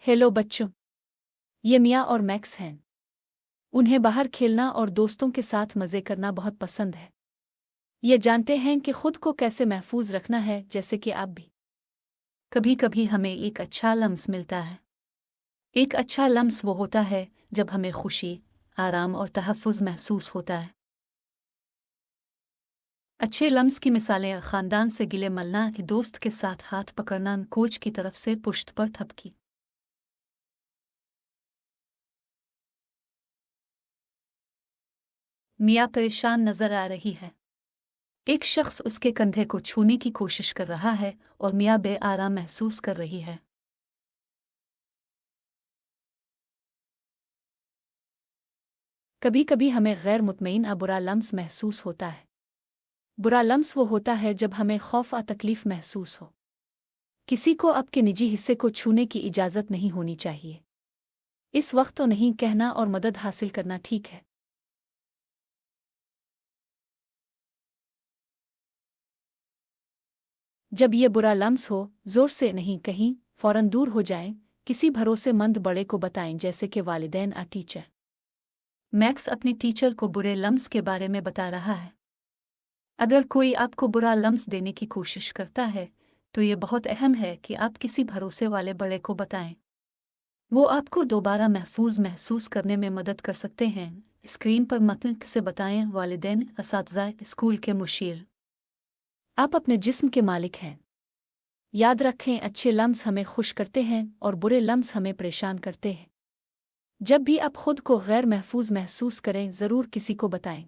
Hello बच्चों, ये मिया और मैक्स हैं। उन्हें बाहर खेलना और दोस्तों के साथ मज़े करना बहुत पसंद है। ये जानते हैं कि खुद को कैसे महफूज रखना है, जैसे कि आप भी। कभी कभी हमें एक अच्छा लम्स मिलता है। एक अच्छा लम्स वो होता है जब हमें खुशी, आराम और तहफ़्फ़ुज़ महसूस होता है। अच्छे लम्स की मिसालें ख़ानदान से गिले मलना, दोस्त के साथ हाथ पकड़ना, कोच की तरफ से पुश्त पर थपकी। मिया परेशान नजर आ रही है। एक शख्स उसके कंधे को छूने की कोशिश कर रहा है और मिया बेआराम महसूस कर रही है। कभी कभी हमें गैर मुतमईन बुरा लम्स महसूस होता है। बुरा लम्स वो होता है जब हमें खौफ या तकलीफ महसूस हो। किसी को आपके निजी हिस्से को छूने की इजाज़त नहीं होनी चाहिए। इस वक्त तो नहीं कहना और मदद हासिल करना ठीक है। जब ये बुरा लम्स हो, जोर से नहीं, कहीं फौरन दूर हो जाएं। किसी भरोसेमंद बड़े को बताएं, जैसे कि वालिदैन या टीचर। मैक्स अपनी टीचर को बुरे लम्स के बारे में बता रहा है। अगर कोई आपको बुरा लम्स देने की कोशिश करता है, तो ये बहुत अहम है कि आप किसी भरोसे वाले बड़े को बताएं। वो आपको दोबारा महफूज महसूस करने में मदद कर सकते हैं। स्क्रीन पर मतन से बताएं, वालिदैन, असातिज़ा, स्कूल के मुशीर। आप अपने जिस्म के मालिक हैं। याद रखें, अच्छे लम्स हमें खुश करते हैं और बुरे लम्स हमें परेशान करते हैं। जब भी आप खुद को गैर महफूज महसूस करें, ज़रूर किसी को बताएं।